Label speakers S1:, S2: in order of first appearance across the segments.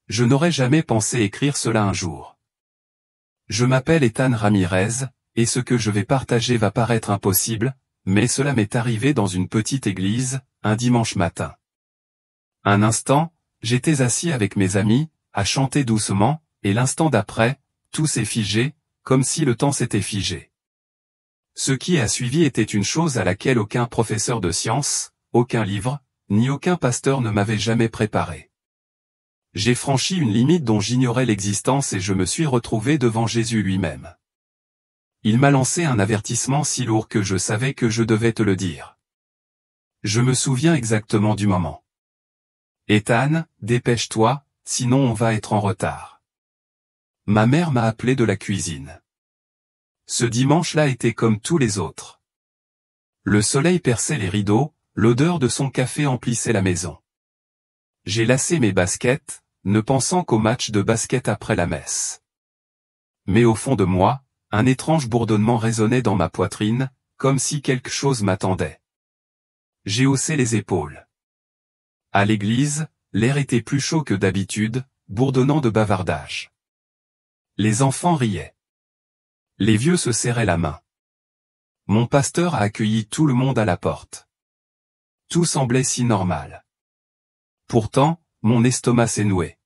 S1: Je n'aurais jamais pensé écrire cela un jour. Je m'appelle Ethan Ramirez, et ce que je vais partager va paraître impossible, mais cela m'est arrivé dans une petite église, un dimanche matin. Un instant, j'étais assis avec mes amis, à chanter doucement, et l'instant d'après, tout s'est figé, comme si le temps s'était figé. Ce qui a suivi était une chose à laquelle aucun professeur de sciences, aucun livre, ni aucun pasteur ne m'avait jamais préparé. J'ai franchi une limite dont j'ignorais l'existence et je me suis retrouvé devant Jésus lui-même. Il m'a lancé un avertissement si lourd que je savais que je devais te le dire. Je me souviens exactement du moment. Ethan, dépêche-toi, sinon on va être en retard. Ma mère m'a appelé de la cuisine. Ce dimanche-là était comme tous les autres. Le soleil perçait les rideaux, l'odeur de son café emplissait la maison. J'ai lacé mes baskets, ne pensant qu'au match de basket après la messe. Mais au fond de moi, un étrange bourdonnement résonnait dans ma poitrine, comme si quelque chose m'attendait. J'ai haussé les épaules. À l'église, l'air était plus chaud que d'habitude, bourdonnant de bavardage. Les enfants riaient. Les vieux se serraient la main. Mon pasteur a accueilli tout le monde à la porte. Tout semblait si normal. Pourtant, mon estomac s'est noué.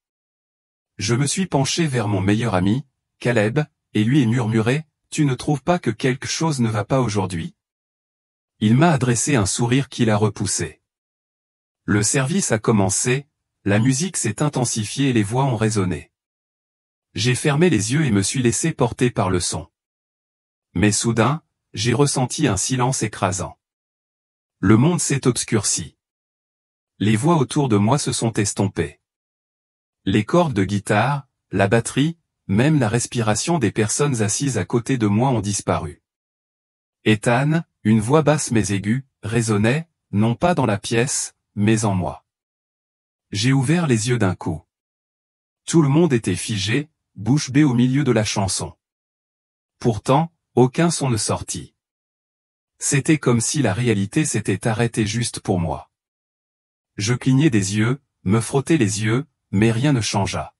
S1: Je me suis penché vers mon meilleur ami, Caleb, et lui ai murmuré, « Tu ne trouves pas que quelque chose ne va pas aujourd'hui ?» Il m'a adressé un sourire qui l'a repoussé. Le service a commencé, la musique s'est intensifiée et les voix ont résonné. J'ai fermé les yeux et me suis laissé porter par le son. Mais soudain, j'ai ressenti un silence écrasant. Le monde s'est obscurci. Les voix autour de moi se sont estompées. Les cordes de guitare, la batterie, même la respiration des personnes assises à côté de moi ont disparu. Ethan, une voix basse mais aiguë, résonnait, non pas dans la pièce, mais en moi. J'ai ouvert les yeux d'un coup. Tout le monde était figé, bouche bée au milieu de la chanson. Pourtant, aucun son ne sortit. C'était comme si la réalité s'était arrêtée juste pour moi. Je clignais des yeux, me frottais les yeux, mais rien ne changea.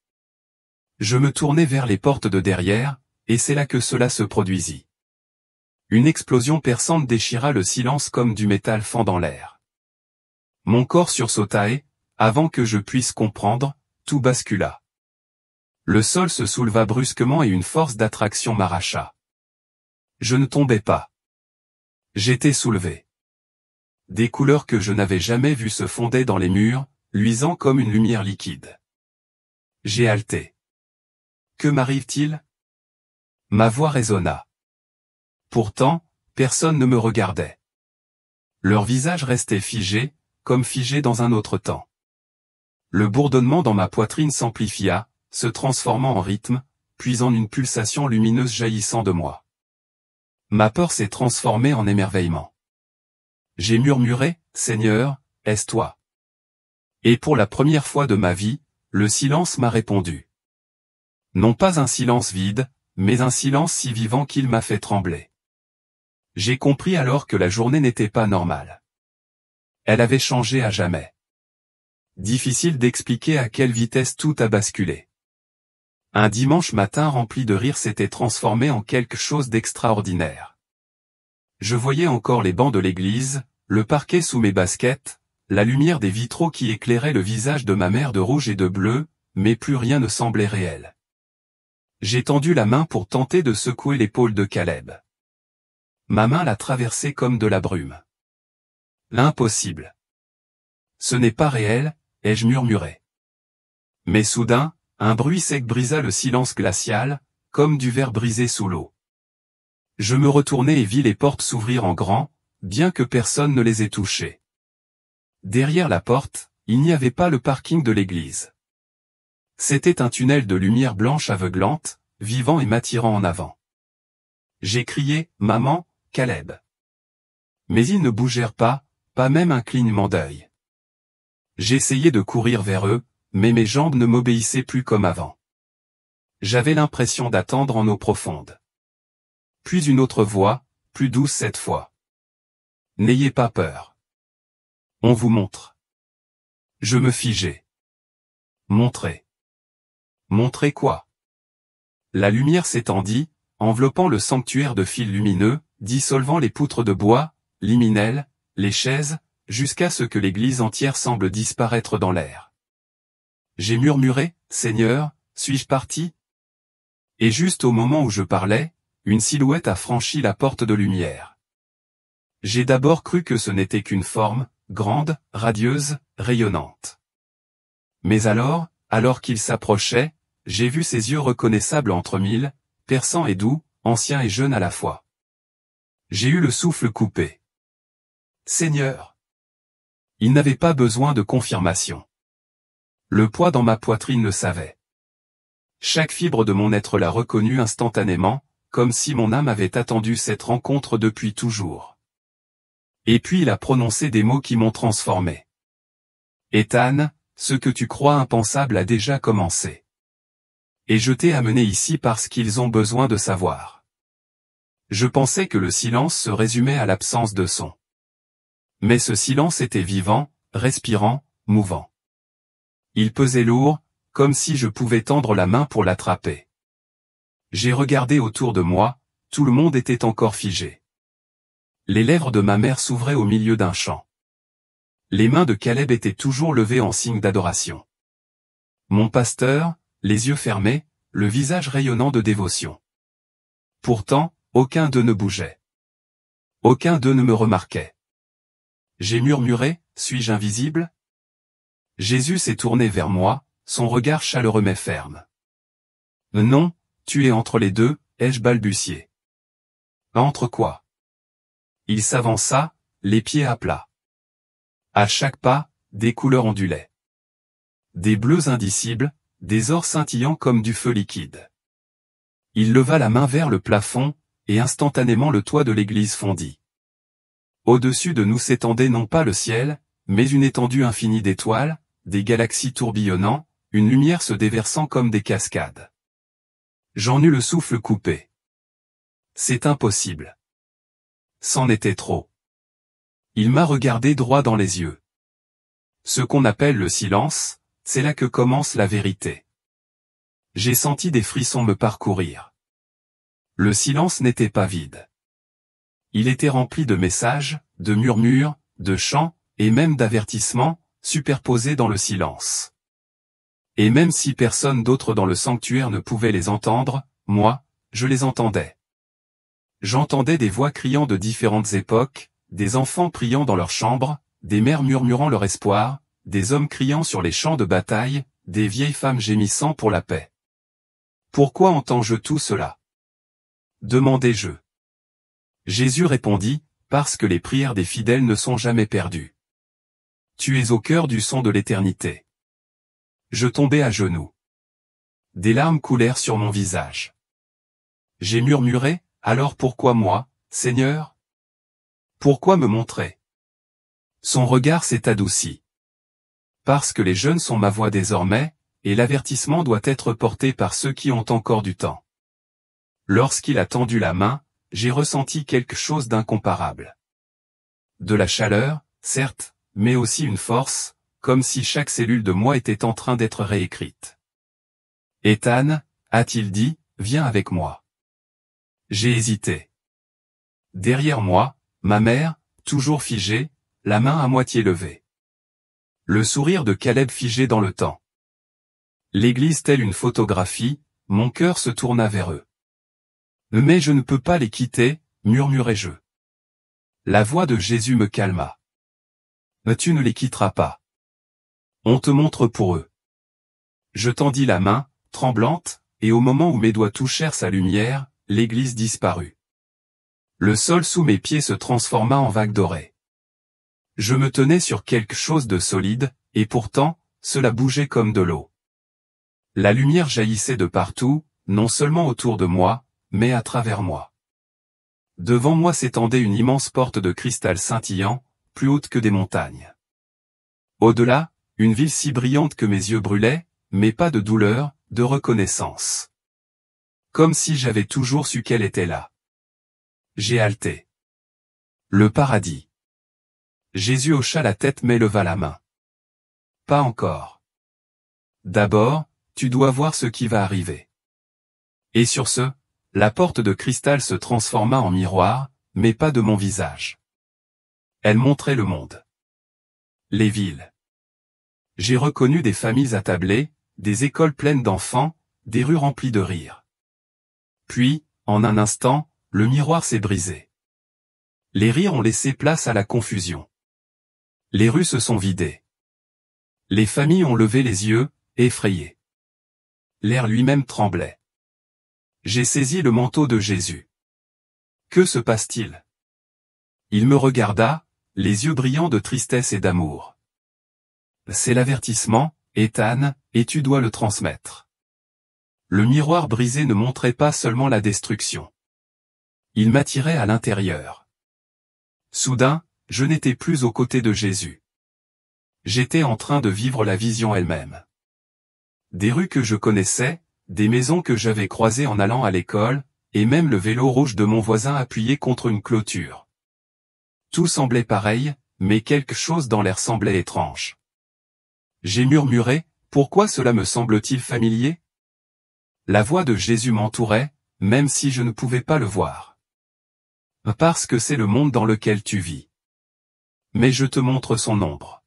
S1: Je me tournai vers les portes de derrière, et c'est là que cela se produisit. Une explosion perçante déchira le silence comme du métal fendant l'air. Mon corps sursauta et, avant que je puisse comprendre, tout bascula. Le sol se souleva brusquement et une force d'attraction m'arracha. Je ne tombais pas. J'étais soulevé. Des couleurs que je n'avais jamais vues se fondaient dans les murs, luisant comme une lumière liquide. J'ai halté. Que m'arrive-t-il? Ma voix résonna. Pourtant, personne ne me regardait. Leur visage restait figé, comme figé dans un autre temps. Le bourdonnement dans ma poitrine s'amplifia, se transformant en rythme, puis en une pulsation lumineuse jaillissant de moi. Ma peur s'est transformée en émerveillement. J'ai murmuré, « Seigneur, est-ce toi ?» Et pour la première fois de ma vie, le silence m'a répondu. Non pas un silence vide, mais un silence si vivant qu'il m'a fait trembler. J'ai compris alors que la journée n'était pas normale. Elle avait changé à jamais. Difficile d'expliquer à quelle vitesse tout a basculé. Un dimanche matin rempli de rire s'était transformé en quelque chose d'extraordinaire. Je voyais encore les bancs de l'église, le parquet sous mes baskets, la lumière des vitraux qui éclairait le visage de ma mère de rouge et de bleu, mais plus rien ne semblait réel. J'ai tendu la main pour tenter de secouer l'épaule de Caleb. Ma main l'a traversée comme de la brume. L'impossible. Ce n'est pas réel, ai-je murmuré. Mais soudain, un bruit sec brisa le silence glacial, comme du verre brisé sous l'eau. Je me retournai et vis les portes s'ouvrir en grand, bien que personne ne les ait touchées. Derrière la porte, il n'y avait pas le parking de l'église. C'était un tunnel de lumière blanche aveuglante, vivant et m'attirant en avant. J'ai crié, « Maman, Caleb !» Mais ils ne bougèrent pas, pas même un clignement d'œil. J'essayais de courir vers eux, mais mes jambes ne m'obéissaient plus comme avant. J'avais l'impression d'attendre en eau profonde. Puis une autre voix, plus douce cette fois. « N'ayez pas peur. On vous montre. » Je me figeai. Montrer. Montrer quoi? La lumière s'étendit, enveloppant le sanctuaire de fils lumineux, dissolvant les poutres de bois, liminelles, les chaises, jusqu'à ce que l'église entière semble disparaître dans l'air. J'ai murmuré, Seigneur, suis-je parti? Et juste au moment où je parlais, une silhouette a franchi la porte de lumière. J'ai d'abord cru que ce n'était qu'une forme, grande, radieuse, rayonnante. Mais alors qu'il s'approchait, j'ai vu ses yeux reconnaissables entre mille, perçants et doux, anciens et jeunes à la fois. J'ai eu le souffle coupé. Seigneur! Il n'avait pas besoin de confirmation. Le poids dans ma poitrine le savait. Chaque fibre de mon être l'a reconnu instantanément, comme si mon âme avait attendu cette rencontre depuis toujours. Et puis il a prononcé des mots qui m'ont transformé. Ethan, ce que tu crois impensable a déjà commencé. Et je t'ai amené ici parce qu'ils ont besoin de savoir. Je pensais que le silence se résumait à l'absence de son. Mais ce silence était vivant, respirant, mouvant. Il pesait lourd, comme si je pouvais tendre la main pour l'attraper. J'ai regardé autour de moi, tout le monde était encore figé. Les lèvres de ma mère s'ouvraient au milieu d'un chant. Les mains de Caleb étaient toujours levées en signe d'adoration. Mon pasteur, les yeux fermés, le visage rayonnant de dévotion. Pourtant, aucun d'eux ne bougeait. Aucun d'eux ne me remarquait. J'ai murmuré, suis-je invisible? Jésus s'est tourné vers moi, son regard chaleureux mais ferme. Non, tu es entre les deux, ai-je balbutié. Entre quoi? Il s'avança, les pieds à plat. À chaque pas, des couleurs ondulaient. Des bleus indicibles, des ors scintillants comme du feu liquide. Il leva la main vers le plafond, et instantanément le toit de l'église fondit. Au-dessus de nous s'étendait non pas le ciel, mais une étendue infinie d'étoiles, des galaxies tourbillonnant, une lumière se déversant comme des cascades. J'en eus le souffle coupé. C'est impossible. C'en était trop. Il m'a regardé droit dans les yeux. Ce qu'on appelle le silence, c'est là que commence la vérité. J'ai senti des frissons me parcourir. Le silence n'était pas vide. Il était rempli de messages, de murmures, de chants, et même d'avertissements, superposés dans le silence. Et même si personne d'autre dans le sanctuaire ne pouvait les entendre, moi, je les entendais. J'entendais des voix criant de différentes époques, des enfants priant dans leur chambre, des mères murmurant leur espoir, des hommes criant sur les champs de bataille, des vieilles femmes gémissant pour la paix. Pourquoi entends-je tout cela? Demandai-je. Jésus répondit, parce que les prières des fidèles ne sont jamais perdues. Tu es au cœur du son de l'éternité. Je tombai à genoux. Des larmes coulèrent sur mon visage. J'ai murmuré, alors pourquoi moi, Seigneur? Pourquoi me montrer? Son regard s'est adouci. Parce que les jeunes sont ma voix désormais, et l'avertissement doit être porté par ceux qui ont encore du temps. Lorsqu'il a tendu la main, j'ai ressenti quelque chose d'incomparable. De la chaleur, certes, mais aussi une force, comme si chaque cellule de moi était en train d'être réécrite. Ethan, a-t-il dit, viens avec moi. J'ai hésité. Derrière moi, ma mère, toujours figée, la main à moitié levée. Le sourire de Caleb figé dans le temps. L'église telle une photographie, mon cœur se tourna vers eux. Mais je ne peux pas les quitter, murmurai-je. La voix de Jésus me calma. Tu ne les quitteras pas. On te montre pour eux. Je tendis la main, tremblante, et au moment où mes doigts touchèrent sa lumière, l'église disparut. Le sol sous mes pieds se transforma en vagues dorées. Je me tenais sur quelque chose de solide, et pourtant, cela bougeait comme de l'eau. La lumière jaillissait de partout, non seulement autour de moi, mais à travers moi. Devant moi s'étendait une immense porte de cristal scintillant, plus haute que des montagnes. Au-delà, une ville si brillante que mes yeux brûlaient, mais pas de douleur, de reconnaissance. Comme si j'avais toujours su qu'elle était là. J'ai halté. Le paradis. Jésus hocha la tête mais leva la main. Pas encore. D'abord, tu dois voir ce qui va arriver. Et sur ce, la porte de cristal se transforma en miroir, mais pas de mon visage. Elle montrait le monde. Les villes. J'ai reconnu des familles attablées, des écoles pleines d'enfants, des rues remplies de rires. Puis, en un instant, le miroir s'est brisé. Les rires ont laissé place à la confusion. Les rues se sont vidées. Les familles ont levé les yeux, effrayées. L'air lui-même tremblait. J'ai saisi le manteau de Jésus. Que se passe-t-il? Il me regarda, les yeux brillants de tristesse et d'amour. C'est l'avertissement, Ethan, et tu dois le transmettre. Le miroir brisé ne montrait pas seulement la destruction. Il m'attirait à l'intérieur. Soudain, je n'étais plus aux côtés de Jésus. J'étais en train de vivre la vision elle-même. Des rues que je connaissais, des maisons que j'avais croisées en allant à l'école, et même le vélo rouge de mon voisin appuyé contre une clôture. Tout semblait pareil, mais quelque chose dans l'air semblait étrange. J'ai murmuré, pourquoi cela me semble-t-il familier? La voix de Jésus m'entourait, même si je ne pouvais pas le voir. Parce que c'est le monde dans lequel tu vis. Mais je te montre son ombre.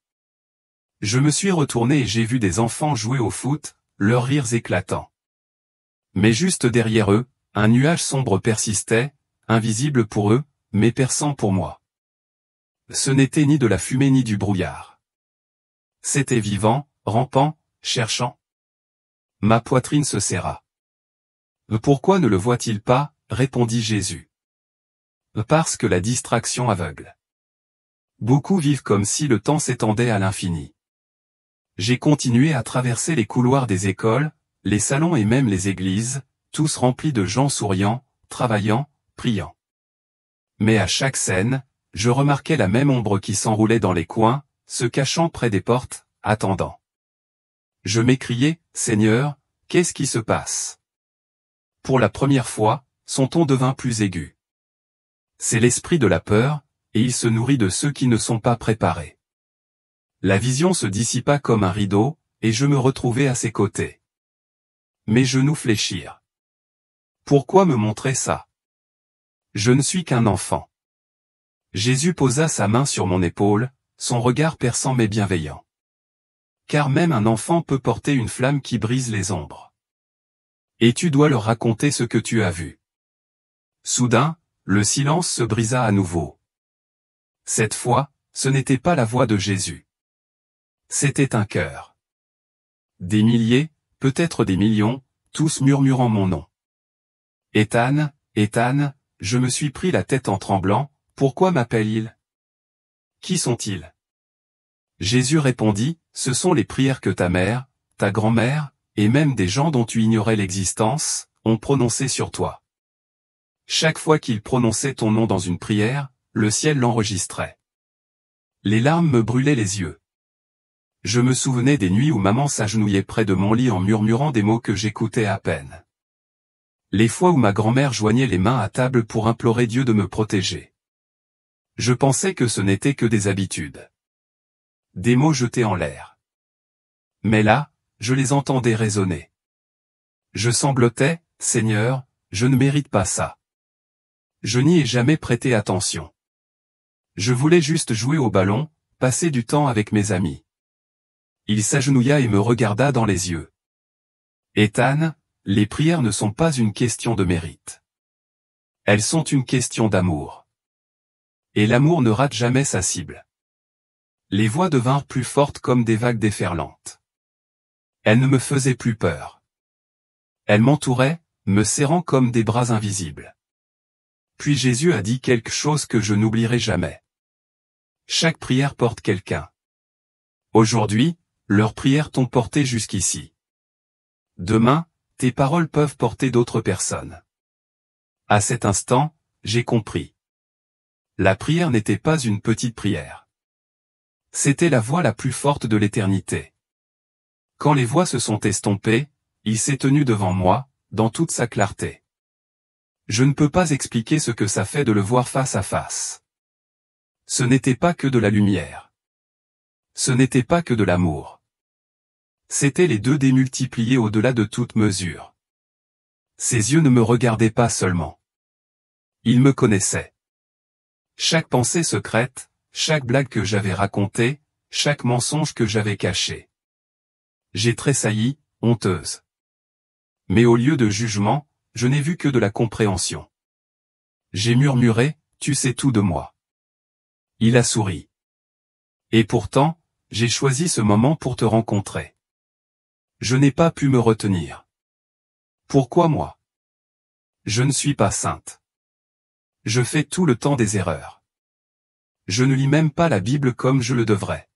S1: Je me suis retourné et j'ai vu des enfants jouer au foot, leurs rires éclatants. Mais juste derrière eux, un nuage sombre persistait, invisible pour eux, mais perçant pour moi. Ce n'était ni de la fumée ni du brouillard. C'était vivant, rampant, cherchant. Ma poitrine se serra. Pourquoi ne le voit-il pas, répondit Jésus. Parce que la distraction aveugle. Beaucoup vivent comme si le temps s'étendait à l'infini. J'ai continué à traverser les couloirs des écoles, les salons et même les églises, tous remplis de gens souriants, travaillant, priant. Mais à chaque scène, je remarquais la même ombre qui s'enroulait dans les coins, se cachant près des portes, attendant. Je m'écriai, « Seigneur, qu'est-ce qui se passe ?» Pour la première fois, son ton devint plus aigu. C'est l'esprit de la peur, et il se nourrit de ceux qui ne sont pas préparés. La vision se dissipa comme un rideau, et je me retrouvai à ses côtés. Mes genoux fléchirent. Pourquoi me montrer ça? Je ne suis qu'un enfant. Jésus posa sa main sur mon épaule, son regard perçant mais bienveillant. Car même un enfant peut porter une flamme qui brise les ombres. Et tu dois leur raconter ce que tu as vu. Soudain, le silence se brisa à nouveau. Cette fois, ce n'était pas la voix de Jésus. C'était un chœur. Des milliers, peut-être des millions, tous murmurant mon nom. Ethan, Ethan, je me suis pris la tête en tremblant, pourquoi m'appelle-t-il? Qui sont-ils? Jésus répondit, ce sont les prières que ta mère, ta grand-mère, et même des gens dont tu ignorais l'existence, ont prononcées sur toi. Chaque fois qu'ils prononçaient ton nom dans une prière, le ciel l'enregistrait. Les larmes me brûlaient les yeux. Je me souvenais des nuits où maman s'agenouillait près de mon lit en murmurant des mots que j'écoutais à peine. Les fois où ma grand-mère joignait les mains à table pour implorer Dieu de me protéger. Je pensais que ce n'était que des habitudes. Des mots jetés en l'air. Mais là, je les entendais résonner. Je sanglotais, Seigneur, je ne mérite pas ça. Je n'y ai jamais prêté attention. Je voulais juste jouer au ballon, passer du temps avec mes amis. Il s'agenouilla et me regarda dans les yeux. Ethan, les prières ne sont pas une question de mérite. Elles sont une question d'amour. Et l'amour ne rate jamais sa cible. Les voix devinrent plus fortes comme des vagues déferlantes. Elles ne me faisaient plus peur. Elles m'entouraient, me serrant comme des bras invisibles. Puis Jésus a dit quelque chose que je n'oublierai jamais. Chaque prière porte quelqu'un. Aujourd'hui, leurs prières t'ont porté jusqu'ici. Demain, tes paroles peuvent porter d'autres personnes. À cet instant, j'ai compris. La prière n'était pas une petite prière. C'était la voix la plus forte de l'éternité. Quand les voix se sont estompées, il s'est tenu devant moi, dans toute sa clarté. Je ne peux pas expliquer ce que ça fait de le voir face à face. Ce n'était pas que de la lumière. Ce n'était pas que de l'amour. C'étaient les 2D multipliés au-delà de toute mesure. Ses yeux ne me regardaient pas seulement. Ils me connaissaient. Chaque pensée secrète, chaque blague que j'avais racontée, chaque mensonge que j'avais caché. J'ai tressailli, honteuse. Mais au lieu de jugement, je n'ai vu que de la compréhension. J'ai murmuré, tu sais tout de moi. Il a souri. Et pourtant, j'ai choisi ce moment pour te rencontrer. Je n'ai pas pu me retenir. Pourquoi moi? Je ne suis pas sainte. Je fais tout le temps des erreurs. Je ne lis même pas la Bible comme je le devrais.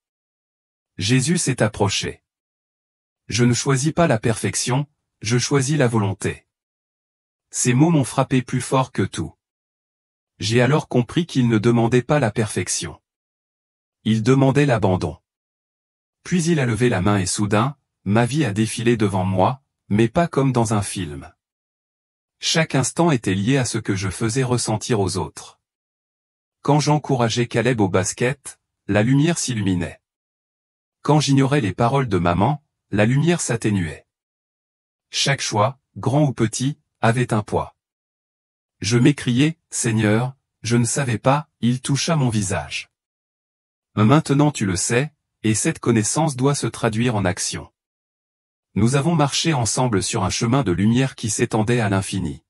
S1: Jésus s'est approché. Je ne choisis pas la perfection, je choisis la volonté. Ces mots m'ont frappé plus fort que tout. J'ai alors compris qu'il ne demandait pas la perfection. Il demandait l'abandon. Puis il a levé la main et soudain, ma vie a défilé devant moi, mais pas comme dans un film. Chaque instant était lié à ce que je faisais ressentir aux autres. Quand j'encourageais Caleb au basket, la lumière s'illuminait. Quand j'ignorais les paroles de maman, la lumière s'atténuait. Chaque choix, grand ou petit, avait un poids. Je m'écriai, Seigneur, je ne savais pas, il toucha mon visage. Maintenant tu le sais, et cette connaissance doit se traduire en action. Nous avons marché ensemble sur un chemin de lumière qui s'étendait à l'infini.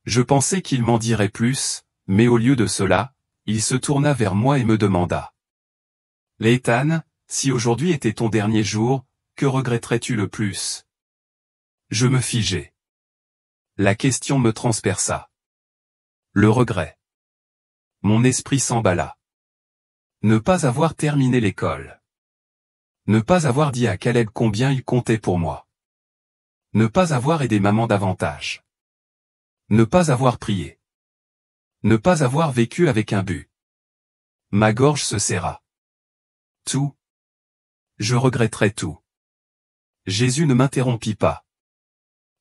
S1: Je pensais qu'il m'en dirait plus, mais au lieu de cela, il se tourna vers moi et me demanda. Létan, si aujourd'hui était ton dernier jour, que regretterais-tu le plus? Je me figeai. La question me transperça. Le regret. Mon esprit s'emballa. Ne pas avoir terminé l'école. Ne pas avoir dit à Caleb combien il comptait pour moi. Ne pas avoir aidé maman davantage. Ne pas avoir prié. Ne pas avoir vécu avec un but. Ma gorge se serra. Tout. Je regretterais tout. Jésus ne m'interrompit pas.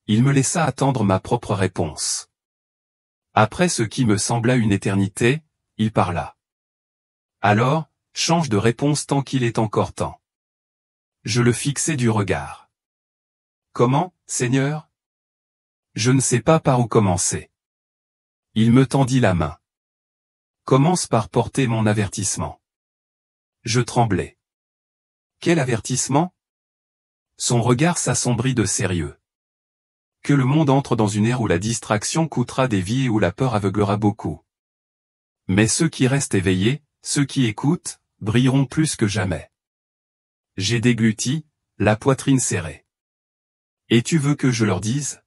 S1: Il me laissa attendre ma propre réponse. Après ce qui me sembla une éternité, il parla. Alors, change de réponse tant qu'il est encore temps. Je le fixai du regard. Comment, Seigneur? Je ne sais pas par où commencer. Il me tendit la main. Commence par porter mon avertissement. Je tremblai. Quel avertissement? Son regard s'assombrit de sérieux. Que le monde entre dans une ère où la distraction coûtera des vies et où la peur aveuglera beaucoup. Mais ceux qui restent éveillés, ceux qui écoutent, brilleront plus que jamais. J'ai dégluti, la poitrine serrée. Et tu veux que je leur dise?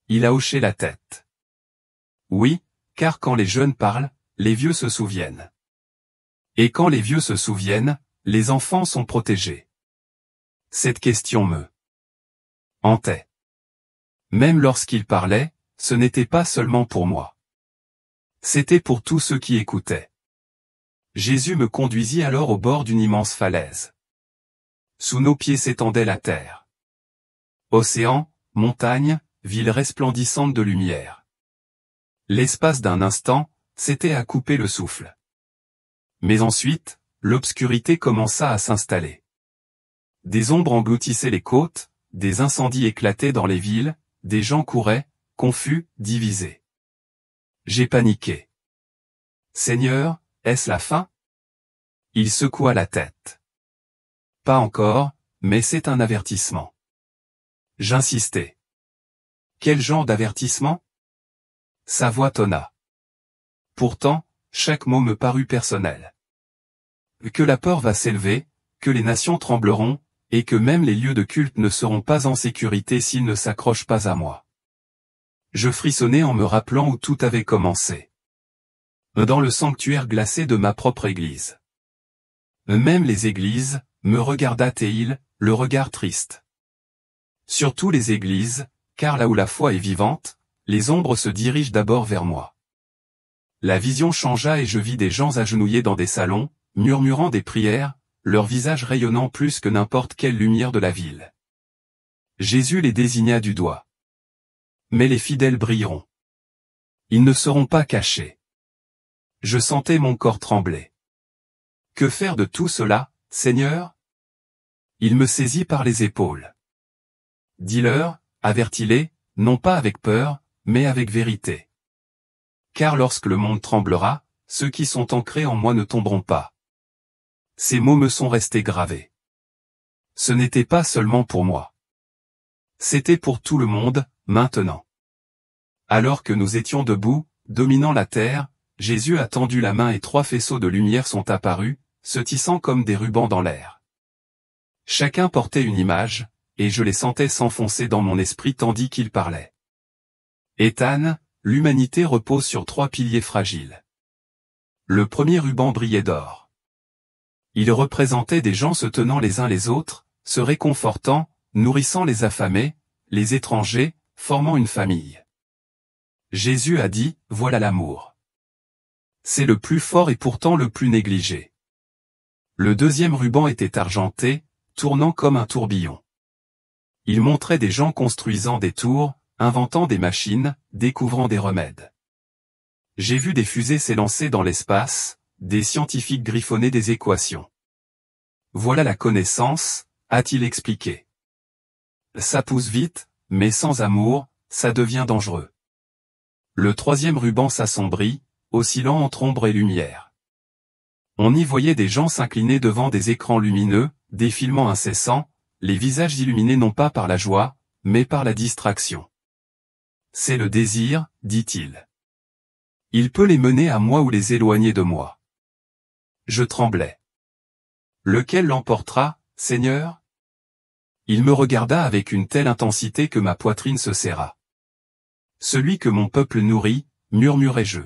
S1: Il a hoché la tête. Oui, car quand les jeunes parlent, les vieux se souviennent. Et quand les vieux se souviennent, les enfants sont protégés. Cette question me hantait. Même lorsqu'il parlait, ce n'était pas seulement pour moi. C'était pour tous ceux qui écoutaient. Jésus me conduisit alors au bord d'une immense falaise. Sous nos pieds s'étendait la terre. Océan, montagne, ville resplendissante de lumière. L'espace d'un instant, c'était à couper le souffle. Mais ensuite, l'obscurité commença à s'installer. Des ombres engloutissaient les côtes, des incendies éclataient dans les villes, des gens couraient, confus, divisés. J'ai paniqué. Seigneur, est-ce la fin? Il secoua la tête. Pas encore, mais c'est un avertissement. J'insistai. Quel genre d'avertissement? Sa voix tonna. Pourtant, chaque mot me parut personnel. Que la peur va s'élever, que les nations trembleront, et que même les lieux de culte ne seront pas en sécurité s'ils ne s'accrochent pas à moi. Je frissonnais en me rappelant où tout avait commencé. Dans le sanctuaire glacé de ma propre église. Même les églises, me regarda Théil, le regard triste. Surtout les églises, car là où la foi est vivante, les ombres se dirigent d'abord vers moi. La vision changea et je vis des gens agenouillés dans des salons, murmurant des prières, leurs visages rayonnant plus que n'importe quelle lumière de la ville. Jésus les désigna du doigt. Mais les fidèles brilleront. Ils ne seront pas cachés. Je sentais mon corps trembler. Que faire de tout cela, Seigneur? Il me saisit par les épaules. Dis-leur, avertis-les, non pas avec peur, mais avec vérité. Car lorsque le monde tremblera, ceux qui sont ancrés en moi ne tomberont pas. Ces mots me sont restés gravés. Ce n'était pas seulement pour moi. C'était pour tout le monde, maintenant. Alors que nous étions debout, dominant la terre, Jésus a tendu la main et 3 faisceaux de lumière sont apparus, se tissant comme des rubans dans l'air. Chacun portait une image, et je les sentais s'enfoncer dans mon esprit tandis qu'il parlait. Ethan, l'humanité repose sur 3 piliers fragiles. Le premier ruban brillait d'or. Il représentait des gens se tenant les uns les autres, se réconfortant, nourrissant les affamés, les étrangers, formant une famille. Jésus a dit, voilà l'amour. C'est le plus fort et pourtant le plus négligé. Le deuxième ruban était argenté, tournant comme un tourbillon. Il montrait des gens construisant des tours, inventant des machines, découvrant des remèdes. J'ai vu des fusées s'élancer dans l'espace, des scientifiques griffonner des équations. Voilà la connaissance, a-t-il expliqué. Ça pousse vite, mais sans amour, ça devient dangereux. Le troisième ruban s'assombrit, oscillant entre ombre et lumière. On y voyait des gens s'incliner devant des écrans lumineux, défilements incessants, les visages illuminés non pas par la joie, mais par la distraction. C'est le désir, dit-il. Il peut les mener à moi ou les éloigner de moi. Je tremblais. Lequel l'emportera, Seigneur? Il me regarda avec une telle intensité que ma poitrine se serra. Celui que mon peuple nourrit, murmurai-je.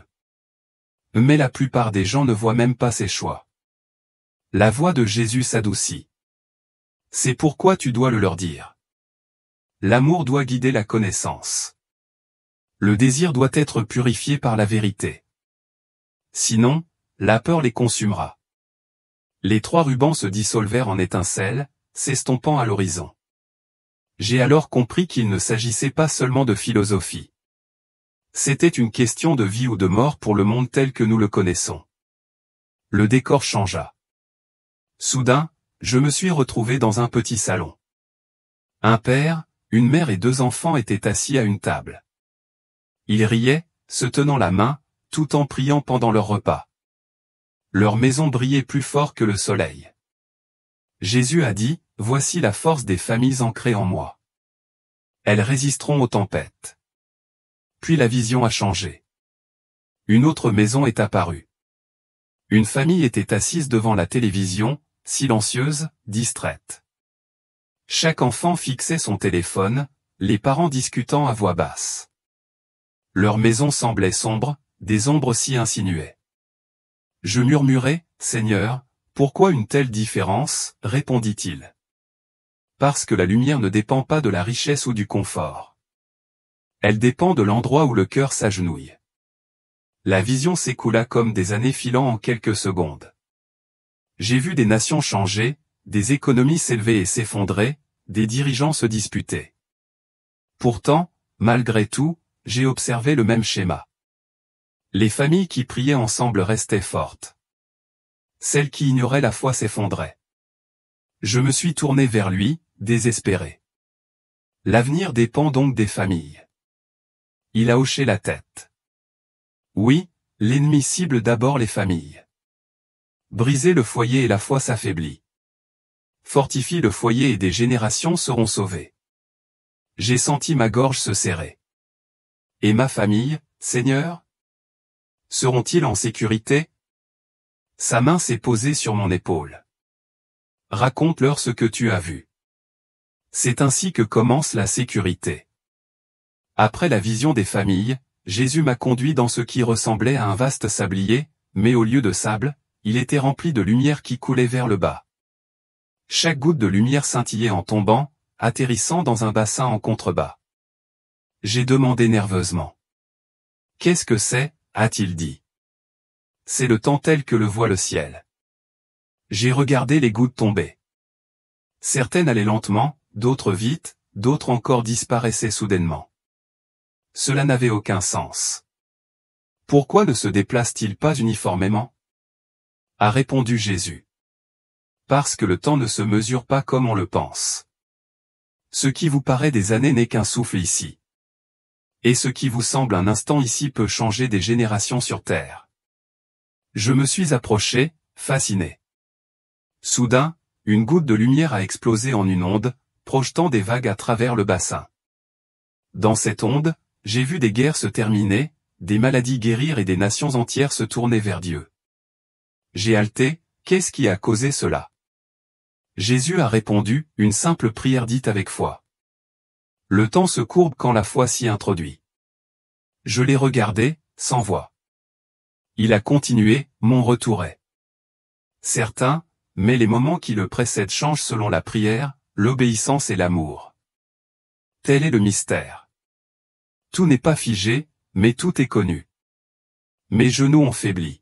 S1: Mais la plupart des gens ne voient même pas ses choix. La voix de Jésus s'adoucit. C'est pourquoi tu dois le leur dire. L'amour doit guider la connaissance. Le désir doit être purifié par la vérité. Sinon, la peur les consumera. Les 3 rubans se dissolvèrent en étincelles, s'estompant à l'horizon. J'ai alors compris qu'il ne s'agissait pas seulement de philosophie. C'était une question de vie ou de mort pour le monde tel que nous le connaissons. Le décor changea. Soudain, je me suis retrouvé dans un petit salon. Un père, une mère et 2 enfants étaient assis à une table. Ils riaient, se tenant la main, tout en priant pendant leur repas. Leur maison brillait plus fort que le soleil. Jésus a dit, voici la force des familles ancrées en moi. Elles résisteront aux tempêtes. Puis la vision a changé. Une autre maison est apparue. Une famille était assise devant la télévision, silencieuse, distraite. Chaque enfant fixait son téléphone, les parents discutant à voix basse. Leur maison semblait sombre, des ombres s'y insinuaient. Je murmurai, Seigneur, pourquoi une telle différence, répondit-il. Parce que la lumière ne dépend pas de la richesse ou du confort. Elle dépend de l'endroit où le cœur s'agenouille. La vision s'écoula comme des années filant en quelques secondes. J'ai vu des nations changer, des économies s'élever et s'effondrer, des dirigeants se disputer. Pourtant, malgré tout, j'ai observé le même schéma. Les familles qui priaient ensemble restaient fortes. Celles qui ignoraient la foi s'effondraient. Je me suis tourné vers lui, désespéré. L'avenir dépend donc des familles. Il a hoché la tête. Oui, l'ennemi cible d'abord les familles. Briser le foyer et la foi s'affaiblit. Fortifie le foyer et des générations seront sauvées. J'ai senti ma gorge se serrer. Et ma famille, Seigneur? Seront-ils en sécurité? Sa main s'est posée sur mon épaule. Raconte-leur ce que tu as vu. C'est ainsi que commence la sécurité. Après la vision des familles, Jésus m'a conduit dans ce qui ressemblait à un vaste sablier, mais au lieu de sable, il était rempli de lumière qui coulait vers le bas. Chaque goutte de lumière scintillait en tombant, atterrissant dans un bassin en contrebas. J'ai demandé nerveusement. Qu'est-ce que c'est, a-t-il dit. C'est le temps tel que le voit le ciel. J'ai regardé les gouttes tomber. Certaines allaient lentement, d'autres vite, d'autres encore disparaissaient soudainement. Cela n'avait aucun sens. Pourquoi ne se déplace-t-il pas uniformément? A répondu Jésus. parce que le temps ne se mesure pas comme on le pense. Ce qui vous paraît des années n'est qu'un souffle ici. Et ce qui vous semble un instant ici peut changer des générations sur Terre. Je me suis approché, fasciné. Soudain, une goutte de lumière a explosé en une onde, projetant des vagues à travers le bassin. Dans cette onde, j'ai vu des guerres se terminer, des maladies guérir et des nations entières se tourner vers Dieu. J'ai halté, qu'est-ce qui a causé cela? Jésus a répondu, une simple prière dite avec foi. Le temps se courbe quand la foi s'y introduit. Je l'ai regardé, sans voix. Il a continué, mon retour est certain, mais les moments qui le précèdent changent selon la prière, l'obéissance et l'amour. Tel est le mystère. Tout n'est pas figé, mais tout est connu. Mes genoux ont faibli.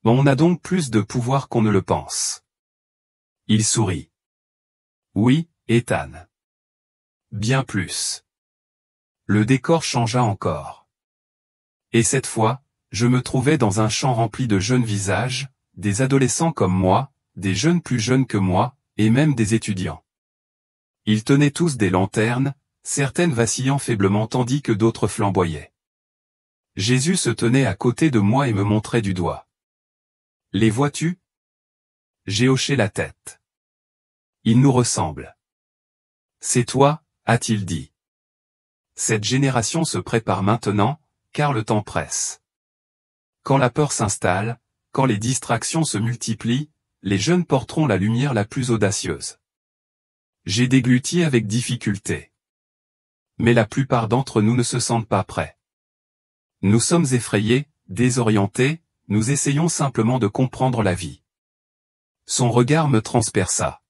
S1: On a donc plus de pouvoir qu'on ne le pense. Il sourit. Oui, Ethan. Bien plus. Le décor changea encore. Et cette fois, je me trouvais dans un champ rempli de jeunes visages, des adolescents comme moi, des jeunes plus jeunes que moi, et même des étudiants. Ils tenaient tous des lanternes, certaines vacillant faiblement tandis que d'autres flamboyaient. Jésus se tenait à côté de moi et me montrait du doigt. Les vois-tu? J'ai hoché la tête. Il nous ressemble. C'est toi, a-t-il dit. Cette génération se prépare maintenant, car le temps presse. Quand la peur s'installe, quand les distractions se multiplient, les jeunes porteront la lumière la plus audacieuse. J'ai dégluti avec difficulté. Mais la plupart d'entre nous ne se sentent pas prêts. Nous sommes effrayés, désorientés, nous essayons simplement de comprendre la vie. Son regard me transperça.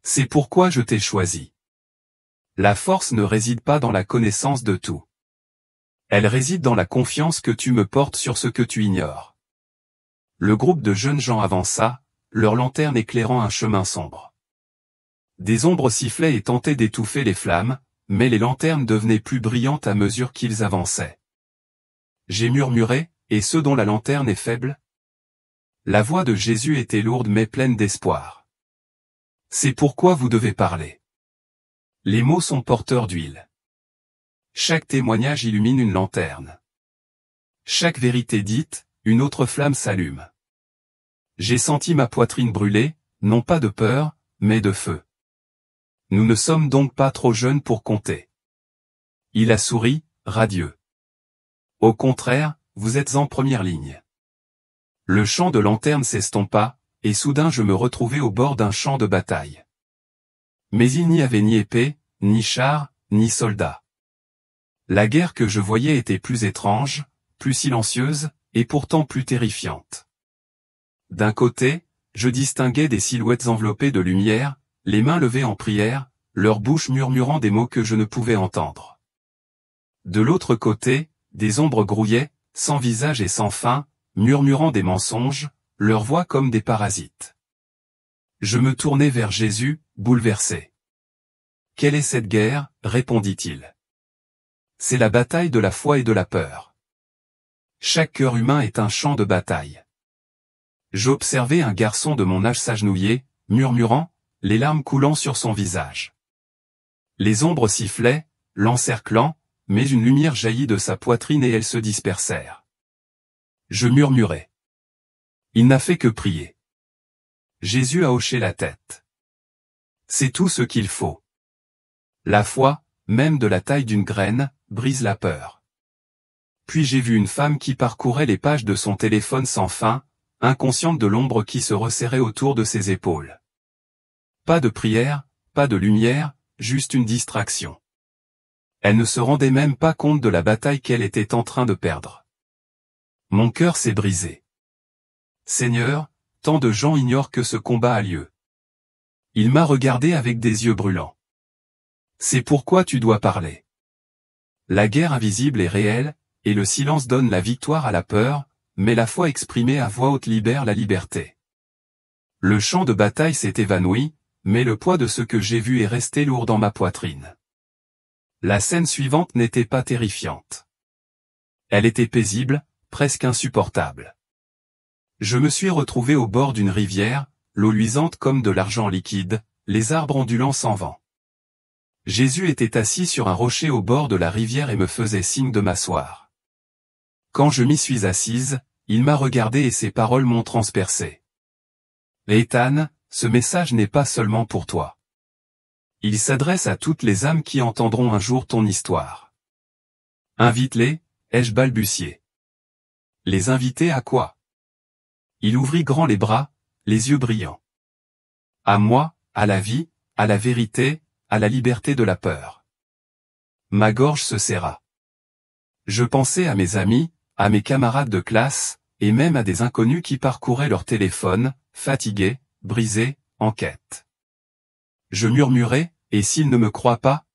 S1: C'est pourquoi je t'ai choisi. La force ne réside pas dans la connaissance de tout. Elle réside dans la confiance que tu me portes sur ce que tu ignores. Le groupe de jeunes gens avança, leur lanterne éclairant un chemin sombre. Des ombres sifflaient et tentaient d'étouffer les flammes, mais les lanternes devenaient plus brillantes à mesure qu'ils avançaient. J'ai murmuré, et ceux dont la lanterne est faible? La voix de Jésus était lourde mais pleine d'espoir. C'est pourquoi vous devez parler. Les mots sont porteurs d'huile. Chaque témoignage illumine une lanterne. Chaque vérité dite, une autre flamme s'allume. J'ai senti ma poitrine brûler, non pas de peur, mais de feu. Nous ne sommes donc pas trop jeunes pour compter. Il a souri, radieux. Au contraire, vous êtes en première ligne. Le chant de lanterne s'estompa, et soudain je me retrouvai au bord d'un champ de bataille. Mais il n'y avait ni épée, ni char, ni soldats. La guerre que je voyais était plus étrange, plus silencieuse, et pourtant plus terrifiante. D'un côté, je distinguais des silhouettes enveloppées de lumière, les mains levées en prière, leur bouche murmurant des mots que je ne pouvais entendre. De l'autre côté, des ombres grouillaient, sans visage et sans fin, murmurant des mensonges, leurs voix comme des parasites. Je me tournai vers Jésus, bouleversé. « Quelle est cette guerre ?» répondit-il. « C'est la bataille de la foi et de la peur. Chaque cœur humain est un champ de bataille. » J'observai un garçon de mon âge s'agenouiller, murmurant, les larmes coulant sur son visage. Les ombres sifflaient, l'encerclant, mais une lumière jaillit de sa poitrine et elles se dispersèrent. Je murmurai. Il n'a fait que prier. Jésus a hoché la tête. C'est tout ce qu'il faut. La foi, même de la taille d'une graine, brise la peur. Puis j'ai vu une femme qui parcourait les pages de son téléphone sans fin, inconsciente de l'ombre qui se resserrait autour de ses épaules. Pas de prière, pas de lumière, juste une distraction. Elle ne se rendait même pas compte de la bataille qu'elle était en train de perdre. Mon cœur s'est brisé. Seigneur, tant de gens ignorent que ce combat a lieu. Il m'a regardé avec des yeux brûlants. C'est pourquoi tu dois parler. La guerre invisible est réelle, et le silence donne la victoire à la peur, mais la foi exprimée à voix haute libère la liberté. Le champ de bataille s'est évanoui, mais le poids de ce que j'ai vu est resté lourd dans ma poitrine. La scène suivante n'était pas terrifiante. Elle était paisible, presque insupportable. Je me suis retrouvé au bord d'une rivière, l'eau luisante comme de l'argent liquide, les arbres ondulants sans vent. Jésus était assis sur un rocher au bord de la rivière et me faisait signe de m'asseoir. Quand je m'y suis assise, il m'a regardé et ses paroles m'ont transpercé. Ethan, ce message n'est pas seulement pour toi. Il s'adresse à toutes les âmes qui entendront un jour ton histoire. Invite-les, ai-je balbutié. Les inviter à quoi? Il ouvrit grand les bras, les yeux brillants. À moi, à la vie, à la vérité, à la liberté de la peur. Ma gorge se serra. Je pensais à mes amis, à mes camarades de classe, et même à des inconnus qui parcouraient leur téléphone, fatigués, brisés, en quête. Je murmurai, et s'ils ne me croient pas?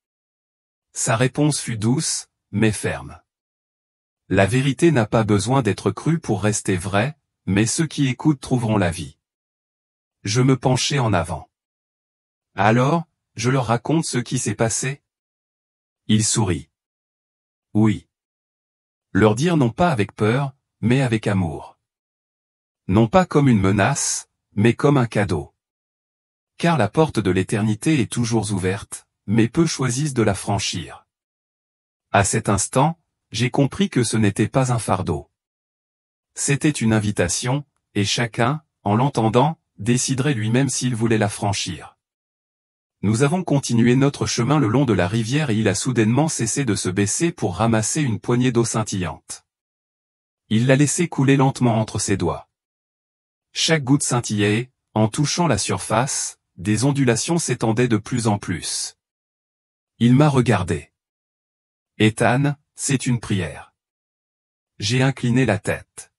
S1: Sa réponse fut douce, mais ferme. La vérité n'a pas besoin d'être crue pour rester vraie, mais ceux qui écoutent trouveront la vie. Je me penchai en avant. Alors, je leur raconte ce qui s'est passé? Il sourit. Oui. Leur dire non pas avec peur, mais avec amour. Non pas comme une menace, mais comme un cadeau. Car la porte de l'éternité est toujours ouverte, mais peu choisissent de la franchir. À cet instant, j'ai compris que ce n'était pas un fardeau. C'était une invitation, et chacun, en l'entendant, déciderait lui-même s'il voulait la franchir. Nous avons continué notre chemin le long de la rivière et il a soudainement cessé de se baisser pour ramasser une poignée d'eau scintillante. Il l'a laissé couler lentement entre ses doigts. Chaque goutte scintillait et, en touchant la surface, des ondulations s'étendaient de plus en plus. Il m'a regardé. Ethan, c'est une prière. J'ai incliné la tête.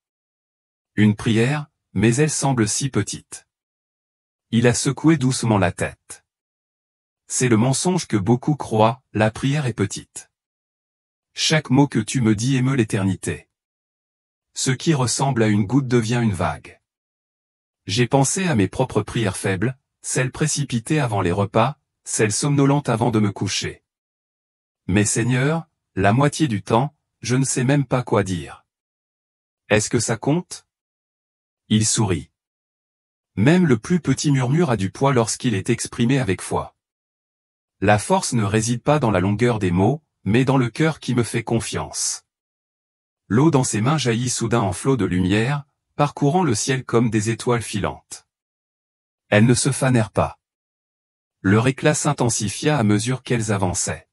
S1: Une prière, mais elle semble si petite. Il a secoué doucement la tête. C'est le mensonge que beaucoup croient, la prière est petite. Chaque mot que tu me dis émeut l'éternité. Ce qui ressemble à une goutte devient une vague. J'ai pensé à mes propres prières faibles, celles précipitées avant les repas, celles somnolentes avant de me coucher. Mais Seigneur, la moitié du temps, je ne sais même pas quoi dire. Est-ce que ça compte? Il sourit. Même le plus petit murmure a du poids lorsqu'il est exprimé avec foi. La force ne réside pas dans la longueur des mots, mais dans le cœur qui me fait confiance. L'eau dans ses mains jaillit soudain en flots de lumière, parcourant le ciel comme des étoiles filantes. Elles ne se fanèrent pas. Leur éclat s'intensifia à mesure qu'elles avançaient.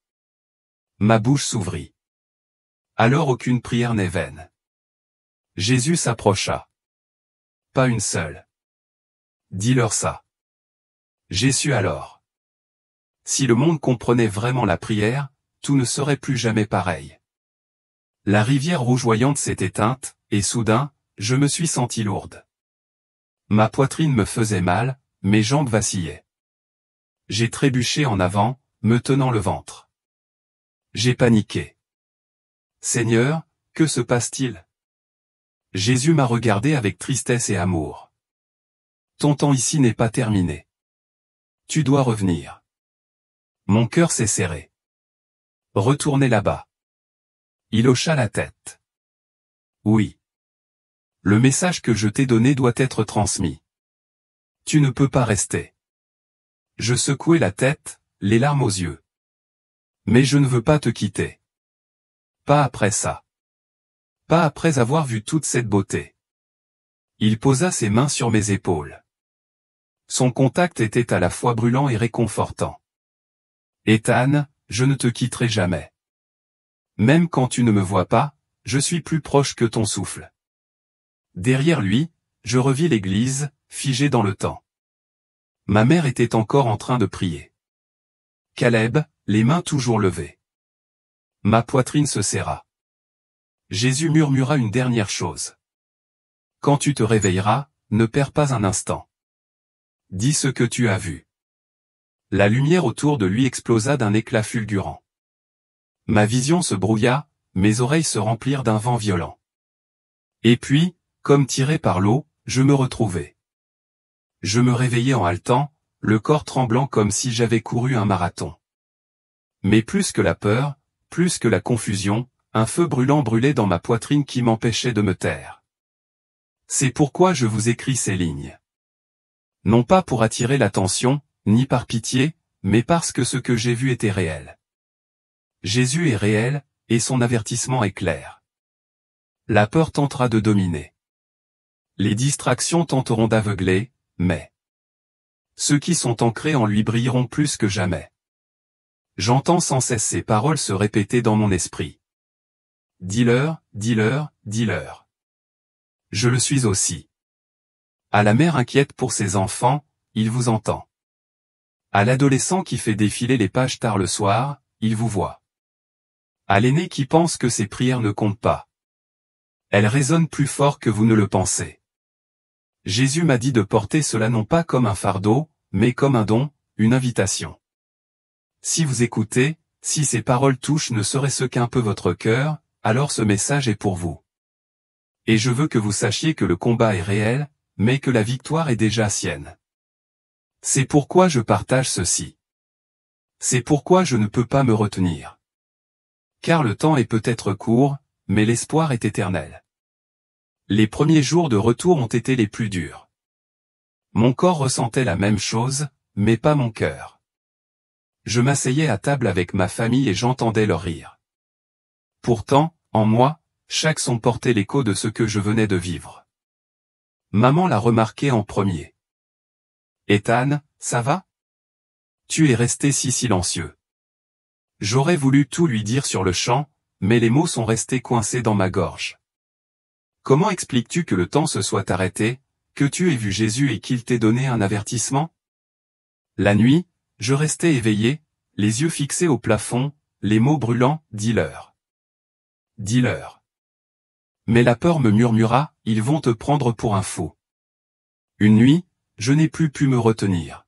S1: Ma bouche s'ouvrit. Alors aucune prière n'est vaine. Jésus s'approcha. Pas une seule. Dis-leur ça. J'ai su alors. Si le monde comprenait vraiment la prière, tout ne serait plus jamais pareil. La rivière rougeoyante s'est éteinte, et soudain, je me suis senti lourde. Ma poitrine me faisait mal, mes jambes vacillaient. J'ai trébuché en avant, me tenant le ventre. J'ai paniqué. Seigneur, que se passe-t-il? Jésus m'a regardé avec tristesse et amour. Ton temps ici n'est pas terminé. Tu dois revenir. Mon cœur s'est serré. Retournez là-bas. Il hocha la tête. Oui. Le message que je t'ai donné doit être transmis. Tu ne peux pas rester. Je secouai la tête, les larmes aux yeux. Mais je ne veux pas te quitter. Pas après ça. Pas après avoir vu toute cette beauté. Il posa ses mains sur mes épaules. Son contact était à la fois brûlant et réconfortant. Ethan, je ne te quitterai jamais. Même quand tu ne me vois pas, je suis plus proche que ton souffle. Derrière lui, je revis l'église, figée dans le temps. Ma mère était encore en train de prier. Caleb, les mains toujours levées. Ma poitrine se serra. Jésus murmura une dernière chose. Quand tu te réveilleras, ne perds pas un instant. Dis ce que tu as vu. La lumière autour de lui explosa d'un éclat fulgurant. Ma vision se brouilla, mes oreilles se remplirent d'un vent violent. Et puis, comme tiré par l'eau, je me retrouvai. Je me réveillai en haletant, le corps tremblant comme si j'avais couru un marathon. Mais plus que la peur, plus que la confusion, un feu brûlant brûlait dans ma poitrine qui m'empêchait de me taire. C'est pourquoi je vous écris ces lignes. Non pas pour attirer l'attention, ni par pitié, mais parce que ce que j'ai vu était réel. Jésus est réel, et son avertissement est clair. La peur tentera de dominer. Les distractions tenteront d'aveugler, mais ceux qui sont ancrés en lui brilleront plus que jamais. J'entends sans cesse ces paroles se répéter dans mon esprit. Dis-leur, dis-leur, dis-leur. Je le suis aussi. À la mère inquiète pour ses enfants, il vous entend. À l'adolescent qui fait défiler les pages tard le soir, il vous voit. À l'aîné qui pense que ses prières ne comptent pas. Elles résonnent plus fort que vous ne le pensez. Jésus m'a dit de porter cela non pas comme un fardeau, mais comme un don, une invitation. Si vous écoutez, si ces paroles touchent ne serait-ce qu'un peu votre cœur, alors ce message est pour vous. Et je veux que vous sachiez que le combat est réel, mais que la victoire est déjà sienne. C'est pourquoi je partage ceci. C'est pourquoi je ne peux pas me retenir. Car le temps est peut-être court, mais l'espoir est éternel. Les premiers jours de retour ont été les plus durs. Mon corps ressentait la même chose, mais pas mon cœur. Je m'asseyais à table avec ma famille et j'entendais leur rire. Pourtant, en moi, chaque son portait l'écho de ce que je venais de vivre. Maman l'a remarqué en premier. « Ethan, ça va ? Tu es resté si silencieux. » J'aurais voulu tout lui dire sur le champ, mais les mots sont restés coincés dans ma gorge. Comment expliques-tu que le temps se soit arrêté, que tu aies vu Jésus et qu'il t'ait donné un avertissement ? La nuit, je restais éveillé, les yeux fixés au plafond, les mots brûlants, dis-leur. Dis-leur. Mais la peur me murmura, ils vont te prendre pour un fou. Une nuit, je n'ai plus pu me retenir.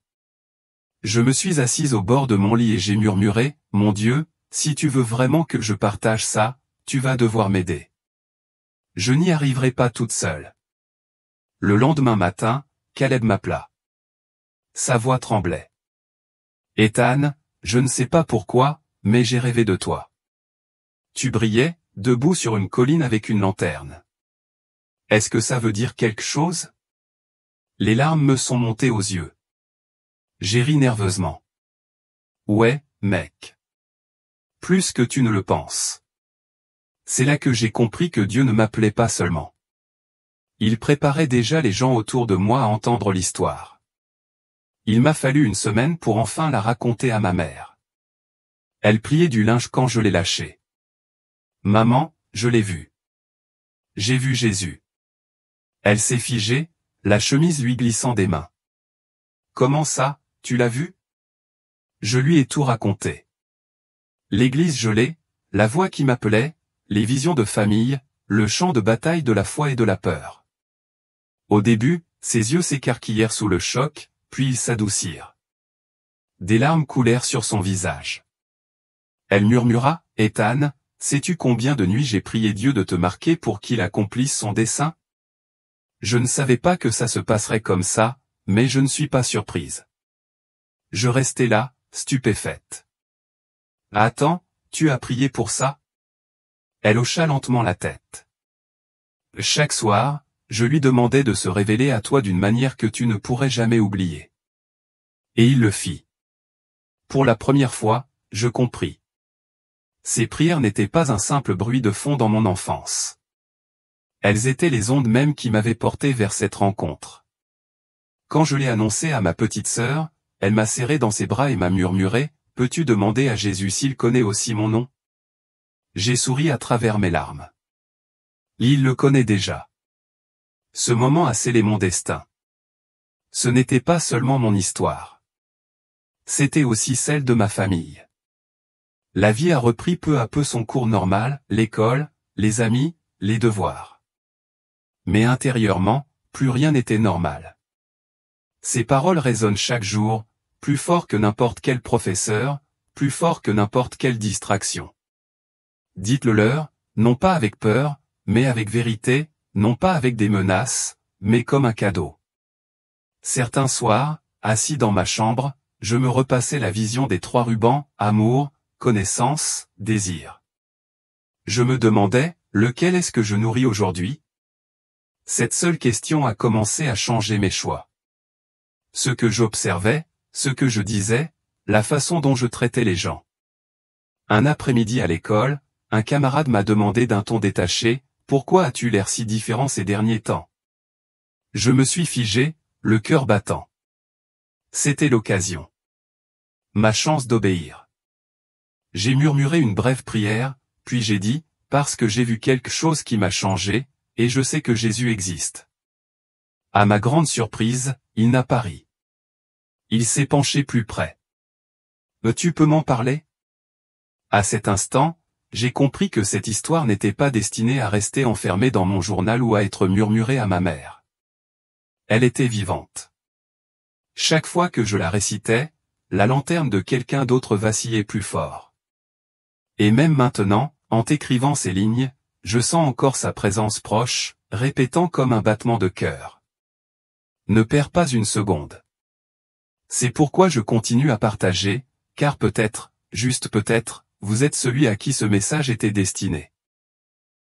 S1: Je me suis assise au bord de mon lit et j'ai murmuré, mon Dieu, si tu veux vraiment que je partage ça, tu vas devoir m'aider. Je n'y arriverai pas toute seule. Le lendemain matin, Caleb m'appela. Sa voix tremblait. Ethan, je ne sais pas pourquoi, mais j'ai rêvé de toi. Tu brillais, debout sur une colline avec une lanterne. Est-ce que ça veut dire quelque chose ? Les larmes me sont montées aux yeux. J'ai ri nerveusement. Ouais, mec. Plus que tu ne le penses. C'est là que j'ai compris que Dieu ne m'appelait pas seulement. Il préparait déjà les gens autour de moi à entendre l'histoire. Il m'a fallu une semaine pour enfin la raconter à ma mère. Elle pliait du linge quand je l'ai lâché. Maman, je l'ai vu. J'ai vu Jésus. Elle s'est figée, la chemise lui glissant des mains. Comment ça, tu l'as vu ? Je lui ai tout raconté. L'église gelée, la voix qui m'appelait, les visions de famille, le champ de bataille de la foi et de la peur. Au début, ses yeux s'écarquillèrent sous le choc, puis ils s'adoucirent. Des larmes coulèrent sur son visage. Elle murmura, « Ethan, sais-tu combien de nuits j'ai prié Dieu de te marquer pour qu'il accomplisse son dessein ? Je ne savais pas que ça se passerait comme ça, mais je ne suis pas surprise. » Je restais là, stupéfaite. « Attends, tu as prié pour ça ? » Elle hocha lentement la tête. « Chaque soir, je lui demandais de se révéler à toi d'une manière que tu ne pourrais jamais oublier. » Et il le fit. Pour la première fois, je compris. Ces prières n'étaient pas un simple bruit de fond dans mon enfance. Elles étaient les ondes mêmes qui m'avaient porté vers cette rencontre. Quand je l'ai annoncé à ma petite sœur, elle m'a serré dans ses bras et m'a murmuré, « Peux-tu demander à Jésus s'il connaît aussi mon nom ?» J'ai souri à travers mes larmes. Il le connaît déjà. Ce moment a scellé mon destin. Ce n'était pas seulement mon histoire. C'était aussi celle de ma famille. La vie a repris peu à peu son cours normal, l'école, les amis, les devoirs. Mais intérieurement, plus rien n'était normal. Ces paroles résonnent chaque jour, plus fort que n'importe quel professeur, plus fort que n'importe quelle distraction. Dites-le leur, non pas avec peur, mais avec vérité, non pas avec des menaces, mais comme un cadeau. Certains soirs, assis dans ma chambre, je me repassais la vision des 3 rubans, amour, connaissance, désir. Je me demandais, lequel est-ce que je nourris aujourd'hui ? Cette seule question a commencé à changer mes choix. ce que j'observais, ce que je disais, la façon dont je traitais les gens. Un après-midi à l'école, un camarade m'a demandé d'un ton détaché, « Pourquoi as-tu l'air si différent ces derniers temps ?» Je me suis figé, le cœur battant. C'était l'occasion. Ma chance d'obéir. J'ai murmuré une brève prière, puis j'ai dit, parce que j'ai vu quelque chose qui m'a changé, et je sais que Jésus existe. À ma grande surprise, il n'a pas ri. Il s'est penché plus près. Tu peux m'en parler ? À cet instant, j'ai compris que cette histoire n'était pas destinée à rester enfermée dans mon journal ou à être murmurée à ma mère. Elle était vivante. Chaque fois que je la récitais, la lanterne de quelqu'un d'autre vacillait plus fort. Et même maintenant, en t'écrivant ces lignes, je sens encore sa présence proche, répétant comme un battement de cœur. Ne perds pas une seconde. C'est pourquoi je continue à partager, car peut-être, juste peut-être, vous êtes celui à qui ce message était destiné.